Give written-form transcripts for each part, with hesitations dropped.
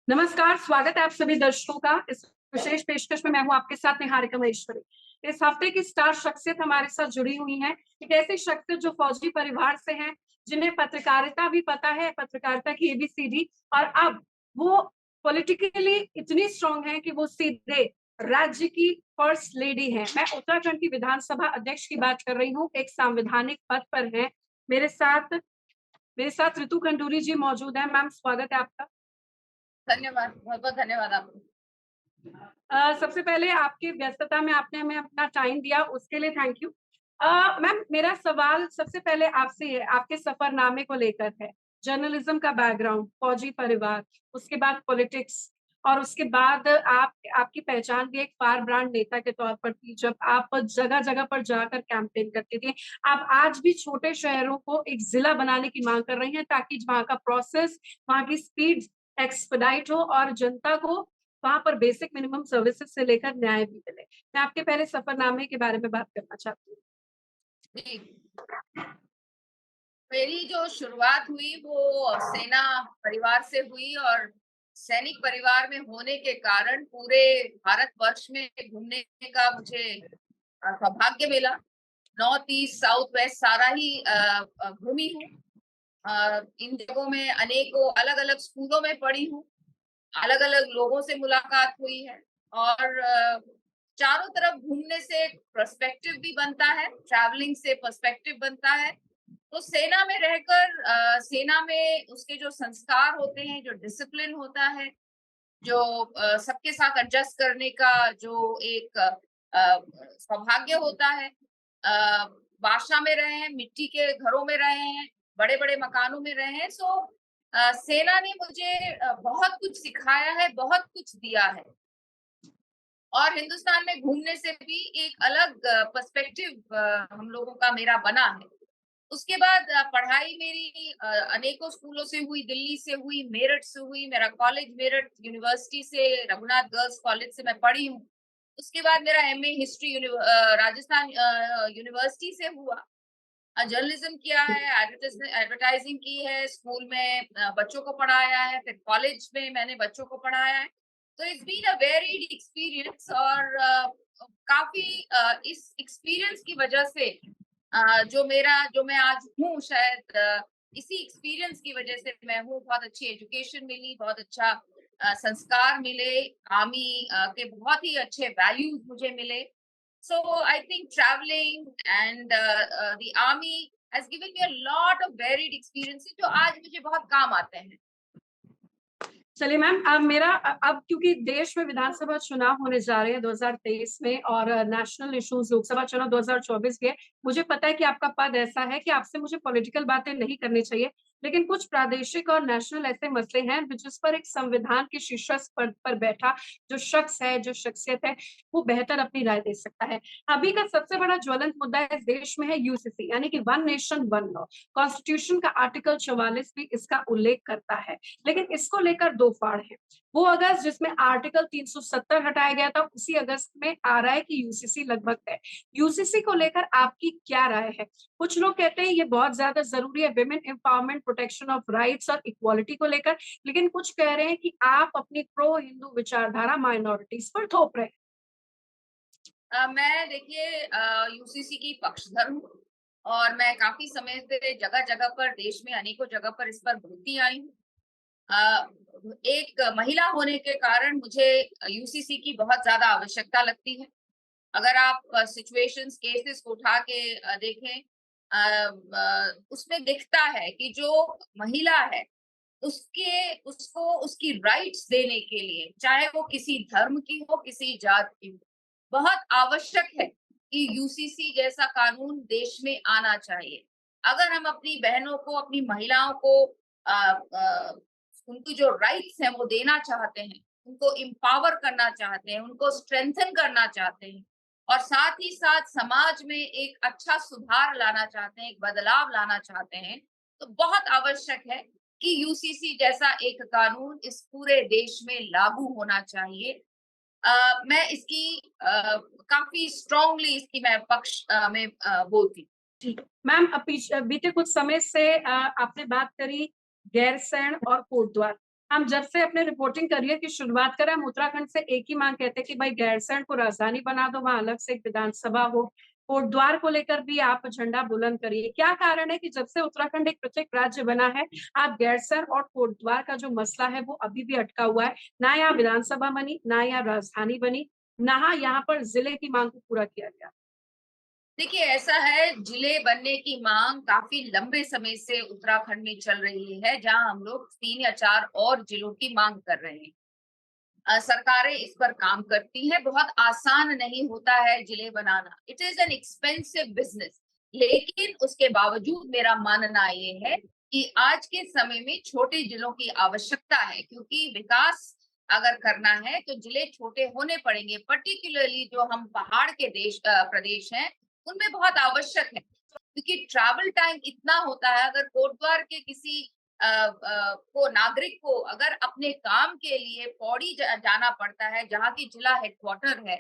नमस्कार, स्वागत है आप सभी दर्शकों का। इस विशेष पेशकश में मैं हूँ आपके साथ निहारिका महेश्वरी। इस हफ्ते की स्टार शख्सियत हमारे साथ जुड़ी हुई हैं। एक ऐसी शख्सियत जो फौजी परिवार से हैं, जिन्हें पत्रकारिता भी पता है, पत्रकारिता की एबीसीडी, और अब वो पॉलिटिकली इतनी स्ट्रांग हैं कि वो सीधे राज्य की फर्स्ट लेडी हैं। मैं उत्तराखंड की विधानसभा अध्यक्ष की बात कर रही हूँ, एक संवैधानिक पद पर हैं। मेरे साथ मेरे साथ ऋतु खंडूरी जी मौजूद हैं। मैम, स्वागत है आपका। धन्यवाद, बहुत-बहुत धन्यवाद आपको। सबसे पहले आपकी व्यस्तता में आपने हमें अपना टाइम दिया, उसके लिए थैंक यू। मैम, मेरा सवाल सबसे पहले आपसे है, आपके सफरनामे को लेकर है। जर्नलिज्म का बैकग्राउंड, फौजी परिवार, उसके बाद पॉलिटिक्स, और उसके बाद आपकी पहचान भी एक फायर ब्रांड नेता के तौर पर थी, जब आप जगह-जगह पर जाकर कैंपेन करती थी। आप आज भी छोटे शहरों को एक जिला बनाने की मांग कर रही हैं, ताकि वहाँ का प्रोसेस, वहाँ की स्पीड एक्सपेडाइट हो और जनता को वहाँ पर बेसिक मिनिमम सर्विसेज से लेकर न्याय भी मिले। मैं आपके पहले सफरनामे के बारे में बात करना चाहती हूँ। जी, मेरी जो शुरुआत हुई वो सेना परिवार से हुई और सैनिक परिवार में होने के कारण पूरे भारतवर्ष में घूमने का मुझे सौभाग्य मिला। नॉर्थ, ईस्ट, साउथ, वेस्ट सारा ही घूमी हूँ। इन जगहों में अनेकों अलग-अलग स्कूलों में पढ़ी हूँ। अलग-अलग लोगों से मुलाकात हुई है और चारों तरफ घूमने से एक पर्सपेक्टिव भी बनता है, ट्रैवलिंग से पर्सपेक्टिव बनता है। तो सेना में रहकर सेना में उसके जो संस्कार होते हैं, जो डिसिप्लिन होता है, जो सबके साथ एडजस्ट करने का जो एक सौभाग्य होता है। बादशाह में रहे हैं, मिट्टी के घरों में रहे हैं, बड़े-बड़े मकानों में रहे हैं। सो सेना ने मुझे बहुत कुछ सिखाया है, बहुत कुछ दिया है। और हिंदुस्तान में घूमने से भी एक अलग पर्सपेक्टिव हम लोगों का मेरा बना है। उसके बाद पढ़ाई मेरी अनेकों स्कूलों से हुई, दिल्ली से हुई, मेरठ से हुई। मेरा कॉलेज मेरठ यूनिवर्सिटी से, रघुनाथ गर्ल्स कॉलेज से मैं पढ़ी हूँ। उसके बाद मेरा एमए हिस्ट्री राजस्थान यूनिवर्सिटी से हुआ। जर्नलिज्म किया है, एडवर्टाइजिंग की है, स्कूल में बच्चों को पढ़ाया है, फिर कॉलेज में मैंने बच्चों को पढ़ाया है। तो it's been a varied experience और काफ़ी इस एक्सपीरियंस की वजह से जो मैं आज हूँ शायद इसी एक्सपीरियंस की वजह से मैं हूँ। बहुत अच्छी एजुकेशन मिली, बहुत अच्छा संस्कार मिले, आर्मी के बहुत ही अच्छे वैल्यूज़ मुझे मिले। So I think traveling and the army has given me a lot of varied experiences जो आज मुझे बहुत काम आते हैं। चलिए मैम, अब क्योंकि देश में विधानसभा चुनाव होने जा रहे हैं 2023 में, और नेशनल इश्यूज लोकसभा चुनाव 2024 के, मुझे पता है कि आपका पद ऐसा है कि आपसे मुझे पॉलिटिकल बातें नहीं करनी चाहिए, लेकिन कुछ प्रादेशिक और नेशनल ऐसे मसले हैं जिस पर एक संविधान के शीर्षक पद पर बैठा जो शख्स है, जो शख्सियत है, वो बेहतर अपनी राय दे सकता है। अभी का सबसे बड़ा ज्वलंत मुद्दा इस देश में है यूसीसी, यानी कि one nation one law. Constitution का आर्टिकल 44 भी इसका उल्लेख करता है, लेकिन इसको लेकर दो फाड़ है। वो अगस्त जिसमें आर्टिकल 370 हटाया गया था, उसी अगस्त में आ रहा है कि यूसीसी लगभग है। यूसीसी को लेकर आपकी क्या राय है? कुछ लोग कहते हैं ये बहुत ज्यादा जरूरी है women empowerment, protection of rights और इक्वालिटी को लेकर, लेकिन कुछ कह रहे हैं कि आप अपनी प्रो हिंदू विचारधारा माइनॉरिटीज पर थोप रहे हैं। मैं देखिए यूसीसी की पक्षधर हूँ और मैं काफ़ी समय से जगह-जगह पर देश में अनेकों जगह पर इस पर बोलती आई हूँ। अ, एक महिला होने के कारण मुझे यूसीसी की बहुत ज़्यादा आवश्यकता लगती है। अगर आप सिचुएशंस, केसेस को उठा के देखें उसमें दिखता है कि जो महिला है उसको उसकी राइट्स देने के लिए, चाहे वो किसी धर्म की हो, किसी जात की हो, बहुत आवश्यक है कि यूसीसी जैसा कानून देश में आना चाहिए। अगर हम अपनी बहनों को, अपनी महिलाओं को अ, अ, उनकी जो राइट्स हैं वो देना चाहते हैं, उनको एम्पावर करना चाहते हैं, उनको स्ट्रेंथन करना चाहते हैं और साथ ही साथ समाज में एक अच्छा सुधार लाना चाहते हैं, एक बदलाव लाना चाहते हैं, तो बहुत आवश्यक है कि यूसीसी जैसा एक कानून इस पूरे देश में लागू होना चाहिए। मैं इसकी काफ़ी स्ट्रांगली इसकी मैं पक्ष में बोलती हूँ। ठीक है मैम, बीते कुछ समय से आपने बात करी गैरसैंण और कोटद्वार। हम जब से अपने रिपोर्टिंग करियर की शुरुआत करें, हम उत्तराखंड से एक ही मांग कहते हैं कि भाई गैरसैंण को राजधानी बना दो, वहां अलग से एक विधानसभा हो। कोटद्वार को लेकर भी आप झंडा बुलंद करिए। क्या कारण है कि जब से उत्तराखंड एक पृथक राज्य बना है, आप गैरसैंण और कोटद्वार का जो मसला है वो अभी भी अटका हुआ है? ना यहाँ विधानसभा बनी, ना यहाँ राजधानी बनी, ना यहाँ पर जिले की मांग को पूरा किया गया। देखिए, ऐसा है, जिले बनने की मांग काफी लंबे समय से उत्तराखंड में चल रही है, जहां हम लोग 3 या 4 और जिलों की मांग कर रहे हैं। सरकारें इस पर काम करती हैं, बहुत आसान नहीं होता है जिले बनाना। It is an expensive business. लेकिन उसके बावजूद मेरा मानना ये है कि आज के समय में छोटे जिलों की आवश्यकता है, क्योंकि विकास अगर करना है तो जिले छोटे होने पड़ेंगे। पर्टिकुलरली जो हम पहाड़ के प्रदेश हैं, उनमें बहुत आवश्यक है, क्योंकि ट्रैवल टाइम इतना होता है। अगर कोटद्वार के किसी को नागरिक को अगर अपने काम के लिए पौड़ी जाना पड़ता है, जहाँ की जिला हेडक्वार्टर है,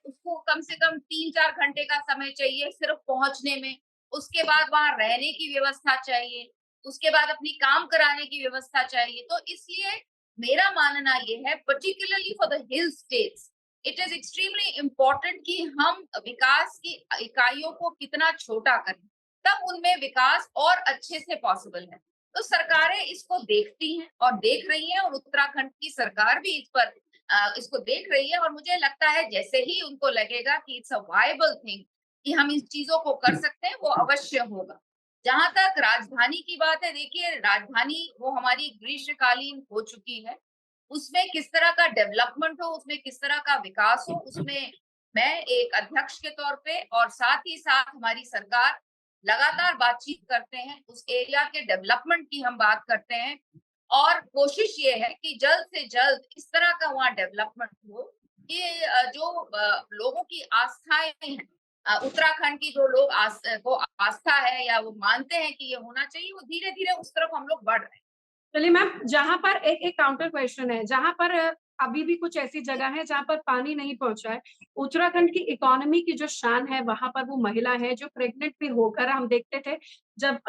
उसको कम से कम 3-4 घंटे का समय चाहिए सिर्फ पहुंचने में। उसके बाद वहां रहने की व्यवस्था चाहिए, उसके बाद अपनी काम कराने की व्यवस्था चाहिए। तो इसलिए मेरा मानना ये है, particularly for the hill states, it is extremely important कि हम विकास की इकाइयों को कितना छोटा करें, तब उनमें विकास और अच्छे से पॉसिबल है। तो सरकारें इसको देखती हैं और देख रही हैं, और उत्तराखंड की सरकार भी इस पर इसको देख रही है। और मुझे लगता है जैसे ही उनको लगेगा कि इट्स अ वायबल थिंग, कि हम इन चीजों को कर सकते हैं, वो अवश्य होगा। जहां तक राजधानी की बात है, देखिए, राजधानी वो हमारी ग्रीष्मकालीन हो चुकी है। उसमें किस तरह का डेवलपमेंट हो, उसमें किस तरह का विकास हो, उसमें मैं एक अध्यक्ष के तौर पे और साथ ही साथ हमारी सरकार लगातार बातचीत करते हैं। उस एरिया के डेवलपमेंट की हम बात करते हैं, और कोशिश ये है कि जल्द से जल्द इस तरह का वहाँ डेवलपमेंट हो कि जो लोगों की आस्थाएं हैं, उत्तराखंड की जो लोग को आस्था है, या वो मानते हैं कि ये होना चाहिए, वो धीरे धीरे उस तरफ हम लोग बढ़ रहे हैं। चलिए मैम, जहां पर एक एक काउंटर क्वेश्चन है, जहां पर अभी भी कुछ ऐसी जगह है जहां पर पानी नहीं पहुंचा है। उत्तराखंड की इकोनॉमी की जो शान है, वहां पर वो महिला है जो प्रेग्नेंट भी होकर, हम देखते थे जब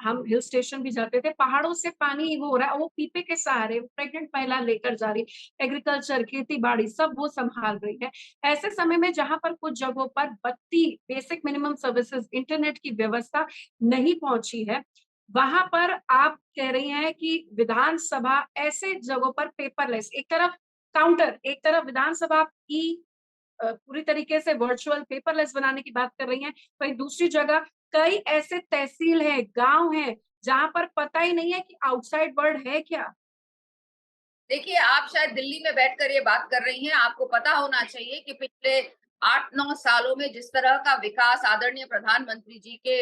हम हिल स्टेशन भी जाते थे, पहाड़ों से पानी वो हो रहा है, वो पीपे के सहारे प्रेग्नेंट महिला लेकर जा रही, एग्रीकल्चर, खेती बाड़ी सब वो संभाल रही है। ऐसे समय में जहां पर कुछ जगहों पर बत्ती, बेसिक मिनिमम सर्विसेज, इंटरनेट की व्यवस्था नहीं पहुंची है, वहां पर आप कह रही हैं कि विधानसभा ऐसे जगहों पर पेपरलेस, एक तरफ काउंटर, एक तरफ विधानसभा की पूरी तरीके से वर्चुअल पेपरलेस बनाने की बात कर रही हैं, वहीं दूसरी जगह कई ऐसे तहसील हैं, गांव हैं, जहां पर पता ही नहीं है कि आउटसाइड वर्ल्ड है क्या। देखिए, आप शायद दिल्ली में बैठकर ये बात कर रही हैं। आपको पता होना चाहिए कि पिछले 8-9 सालों में जिस तरह का विकास आदरणीय प्रधानमंत्री जी के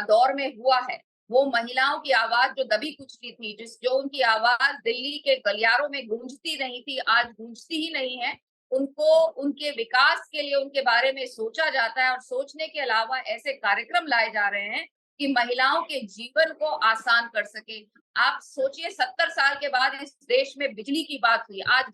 दौर में हुआ है, वो महिलाओं की आवाज जो दबी कुचली थी, जो उनकी आवाज दिल्ली के गलियारों में गूंजती नहीं थी, आज गूंजती ही नहीं है। उनको उनके विकास के लिए उनके बारे में सोचा जाता है, और सोचने के अलावा ऐसे कार्यक्रम लाए जा रहे हैं कि महिलाओं के जीवन को आसान कर सके। आप सोचिए, 70 साल के बाद इस देश में बिजली की बात हुई। आज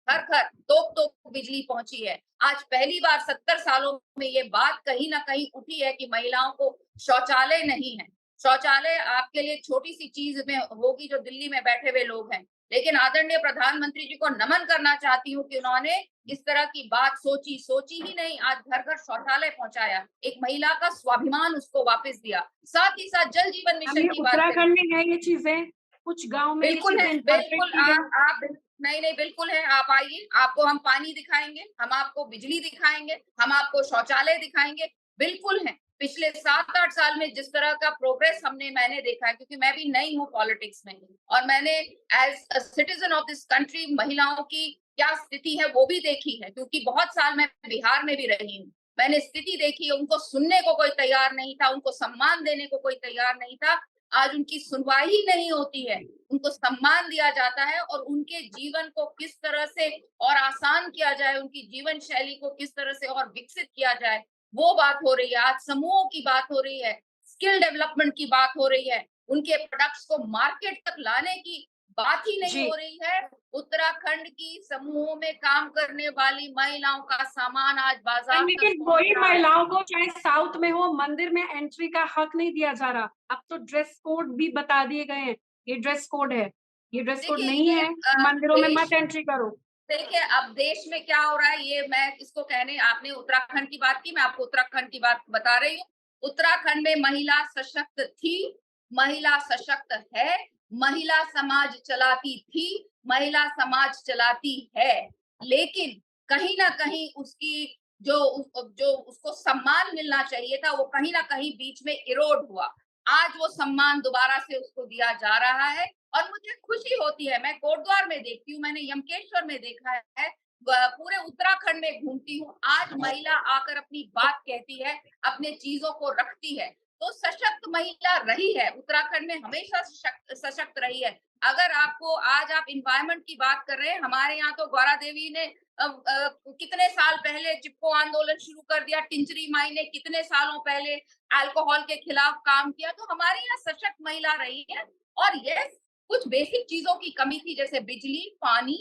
घर घर तोप तोप बिजली पहुंची है। आज पहली बार 70 सालों में ये बात कहीं ना कहीं उठी है कि महिलाओं को शौचालय नहीं है। शौचालय आपके लिए छोटी सी चीज में होगी जो दिल्ली में बैठे हुए लोग हैं, लेकिन आदरणीय प्रधानमंत्री जी को नमन करना चाहती हूँ कि उन्होंने इस तरह की बात सोची ही नहीं, आज घर घर शौचालय पहुंचाया, एक महिला का स्वाभिमान उसको वापस दिया। साथ ही साथ जल जीवन हम मिशन ये की बात करें, उत्तराखंड में है ये चीजें, कुछ गांव में ये बिल्कुल है, चीजें इम्परफेक्ट बिल्कुल। की गई। नहीं नहीं, बिल्कुल है। आप आइए, आपको हम पानी दिखाएंगे, हम आपको बिजली दिखाएंगे, हम आपको शौचालय दिखाएंगे। बिल्कुल है। पिछले 7-8 साल में जिस तरह का प्रोग्रेस मैंने देखा है, क्योंकि मैं भी नई हूँ पॉलिटिक्स में, और मैंने as a citizen of this country महिलाओं की क्या स्थिति है वो भी देखी है, क्योंकि बहुत साल मैं बिहार में भी रही हूँ। मैंने स्थिति देखी, उनको सुनने को कोई तैयार नहीं था, उनको सम्मान देने को कोई तैयार नहीं था। आज उनकी सुनवाई ही नहीं होती है, उनको सम्मान दिया जाता है, और उनके जीवन को किस तरह से और आसान किया जाए, उनकी जीवन शैली को किस तरह से और विकसित किया जाए, वो बात हो रही है। आज समूहों की बात हो रही है, स्किल डेवलपमेंट की बात हो रही है, उनके प्रोडक्ट्स को मार्केट तक लाने की बात ही नहीं जी, हो रही है। उत्तराखंड की समूहों में काम करने वाली महिलाओं का सामान आज बाजार तक लेकिन पहुंच वही रहा है। महिलाओं को चाहे साउथ में हो, मंदिर में एंट्री का हक नहीं दिया जा रहा। अब तो ड्रेस कोड भी बता दिए गए हैं, ये ड्रेस कोड है। ये ड्रेस कोड देखिए नहीं ये है, मंदिरों में देश मत एंट्री करो। देखिए, अब देश में क्या हो रहा है, ये मैं इसको कहने आपने उत्तराखंड की बात की, मैं आपको उत्तराखंड की बात बता रही हूँ। उत्तराखंड में महिला सशक्त थी, महिला सशक्त है, महिला समाज चलाती थी, महिला समाज चलाती है। लेकिन कहीं न कहीं उसकी जो उसको सम्मान मिलना चाहिए था, वो कहीं न कहीं बीच में इरोड हुआ। आज वो सम्मान दोबारा से उसको दिया जा रहा है और मुझे खुशी होती है। मैं कोटद्वार में देखती हूँ, मैंने यमकेश्वर में देखा है, पूरे उत्तराखंड में घूमती हूँ। आज महिला आकर अपनी बात कहती है, अपने चीजों को रखती है। तो सशक्त महिला रही है, उत्तराखंड में हमेशा सशक्त रही है। अगर आपको आज आप एनवायरनमेंट की बात कर रहे हैं, हमारे यहाँ तो गौरा देवी ने कितने साल पहले चिपको आंदोलन शुरू कर दिया, टिंचरी माई ने कितने सालों पहले अल्कोहल के खिलाफ काम किया। तो हमारे यहाँ सशक्त महिला रही है। और यस, कुछ बेसिक चीजों की कमी थी, जैसे बिजली, पानी,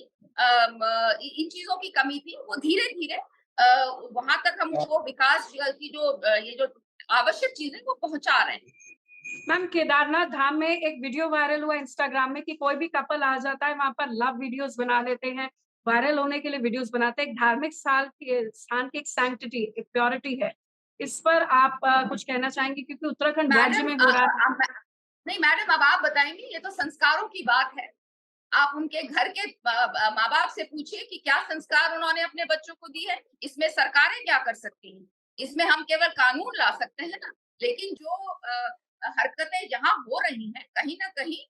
इन चीजों की कमी थी। वो धीरे-धीरे वहां तक हम वो विकास की जो ये जो आवश्यक चीजें वो पहुंचा रहे हैं। मैम, केदारनाथ धाम में एक वीडियो वायरल हुआ इंस्टाग्राम में कि कोई भी कपल आ जाता है, वहां पर लव वीडियोस बना लेते हैं, वायरल होने के लिए वीडियोस बनाते हैं। एक धार्मिक स्थान की एक सैंक्टिटी, एक प्योरिटी है। इस पर आप कुछ कहना चाहेंगे, क्योंकि उत्तराखंड राज्य मैडम में हो रहा है। नहीं मैडम, अब आप बताएंगे, ये तो संस्कारों की बात है। आप उनके घर के माँ बाप से पूछिए कि क्या संस्कार उन्होंने अपने बच्चों को दी है। इसमें सरकारें क्या कर सकती हैं? इसमें हम केवल कानून ला सकते हैं ना। लेकिन जो हरकतें जहाँ हो रही हैं, कहीं ना कहीं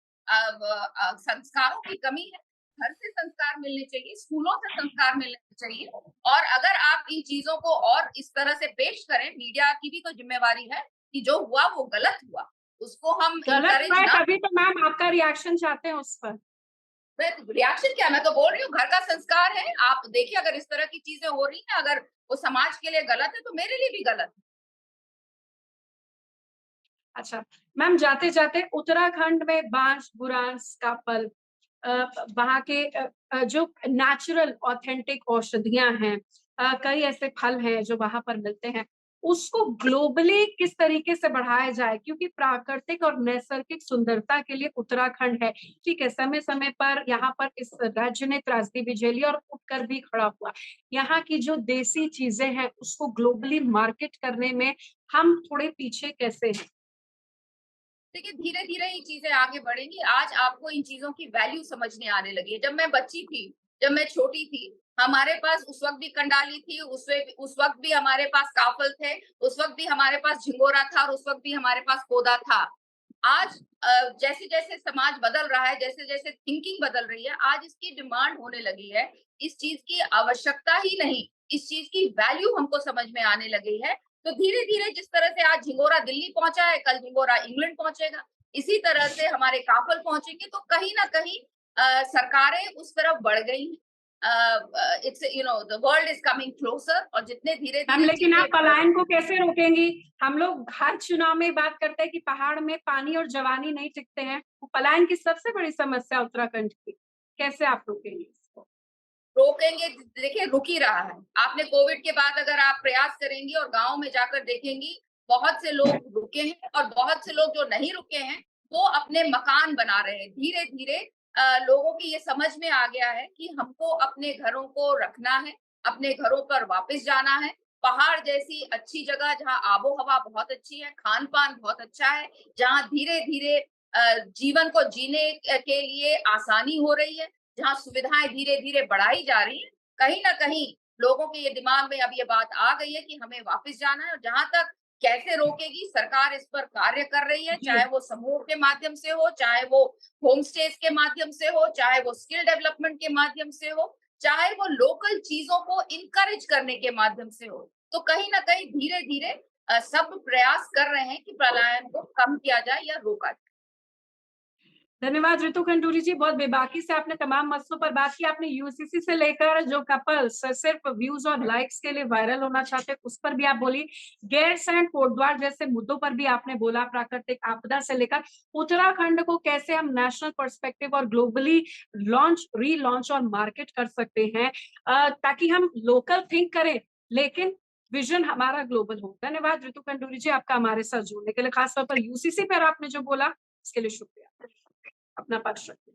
संस्कारों की कमी है। घर से संस्कार मिलने चाहिए, स्कूलों से संस्कार मिलने चाहिए। और अगर आप इन चीजों को और इस तरह से पेश करें, मीडिया की भी तो जिम्मेवारी है कि जो हुआ वो गलत हुआ, उसको हम गलत हुआ इनकरेज है, ना। तभी तो मैम आपका रिएक्शन चाहते हैं उस पर। रिएक्शन क्या, मैं तो बोल रही हूँ घर का संस्कार है। आप देखिए, अगर इस तरह की चीजें हो रही हैं, अगर वो समाज के लिए गलत है तो मेरे लिए भी गलत है। अच्छा मैम, जाते जाते उत्तराखंड में बांस बुरांस का फल, वहाँ के जो नेचुरल ऑथेंटिक औषधियां हैं, कई ऐसे फल हैं जो वहां पर मिलते हैं, उसको ग्लोबली किस तरीके से बढ़ाया जाए, क्योंकि प्राकृतिक और नैसर्गिक सुंदरता के लिए उत्तराखंड है। ठीक है, समय समय पर यहाँ पर इस राज्य ने त्रासदी भी झेली और उठकर भी खड़ा हुआ। यहाँ की जो देसी चीजें हैं उसको ग्लोबली मार्केट करने में हम थोड़े पीछे कैसे हैं? देखिए, धीरे धीरे ये चीजें आगे बढ़ेंगी। आज आपको इन चीजों की वैल्यू समझने आने लगी है। जब मैं बच्ची थी, जब मैं छोटी थी, हमारे पास उस वक्त भी कंडाली थी, उस वक्त भी हमारे पास काफल थे, उस वक्त भी हमारे पास झिंगोरा था और उस वक्त भी हमारे पास कोदा था। आज जैसे जैसे समाज बदल रहा है, जैसे जैसे थिंकिंग बदल रही है, आज इसकी डिमांड होने लगी है। इस चीज की आवश्यकता ही नहीं, इस चीज की वैल्यू हमको समझ में आने लगी है। तो धीरे धीरे जिस तरह से आज झिंगोरा दिल्ली पहुंचा है, कल झिंगोरा इंग्लैंड पहुंचेगा। इसी तरह से हमारे काफल पहुंचेंगे। तो कहीं ना कहीं सरकारें उस तरफ बढ़ गई हैं। It's the world is coming closer. और जितने धीरे मैम, धीरे लेकिन आप चीजें पलायन को कैसे रोकेंगी? हम लोग हर चुनाव में बात करते हैं कि पहाड़ में पानी और जवानी नहीं टिकते हैं। पलायन की सबसे बड़ी समस्या उत्तराखंड की, कैसे आप रोकेंगे इसको? रोकेंगे, देखिए रुक ही रहा है। आपने कोविड के बाद अगर आप प्रयास करेंगी और गांव में जाकर देखेंगी, बहुत से लोग रुके हैं और बहुत से लोग जो नहीं रुके हैं वो अपने मकान बना रहे हैं। धीरे धीरे लोगों की ये समझ में आ गया है कि हमको अपने घरों को रखना है, अपने घरों पर वापस जाना है। पहाड़ जैसी अच्छी जगह जहाँ आबो हवा बहुत अच्छी है, खान पान बहुत अच्छा है, जहाँ धीरे धीरे जीवन को जीने के लिए आसानी हो रही है, जहाँ सुविधाएं धीरे धीरे बढ़ाई जा रही है, कहीं ना कहीं लोगों के ये दिमाग में अब ये बात आ गई है कि हमें वापस जाना है। और जहां तक कैसे रोकेगी, सरकार इस पर कार्य कर रही है, जी। चाहे वो समूह के माध्यम से हो, चाहे वो होम स्टेज के माध्यम से हो, चाहे वो स्किल डेवलपमेंट के माध्यम से हो, चाहे वो लोकल चीजों को इनकरेज करने के माध्यम से हो। तो कहीं ना कहीं धीरे धीरे सब प्रयास कर रहे हैं कि पलायन को कम किया जाए या रोका जाए। धन्यवाद रितु खंडूरी जी, बहुत बेबाकी से आपने तमाम मसलों पर बात की। आपने यूसीसी से लेकर जो कपल्स सिर्फ व्यूज और लाइक्स के लिए वायरल होना चाहते हैं उस पर भी आप बोली, गैरसैंण कोटद्वार जैसे मुद्दों पर भी आपने बोला, प्राकृतिक आपदा से लेकर उत्तराखंड को कैसे हम नेशनल पर्सपेक्टिव और ग्लोबली लॉन्च, रीलॉन्च और मार्केट कर सकते हैं, ताकि हम लोकल थिंक करें लेकिन विजन हमारा ग्लोबल हो। धन्यवाद रितु खंडूरी जी, आपका हमारे साथ जुड़ने के लिए, खासतौर पर यूसीसी पर आपने जो बोला उसके लिए शुक्रिया। अपना पक्ष रखिए।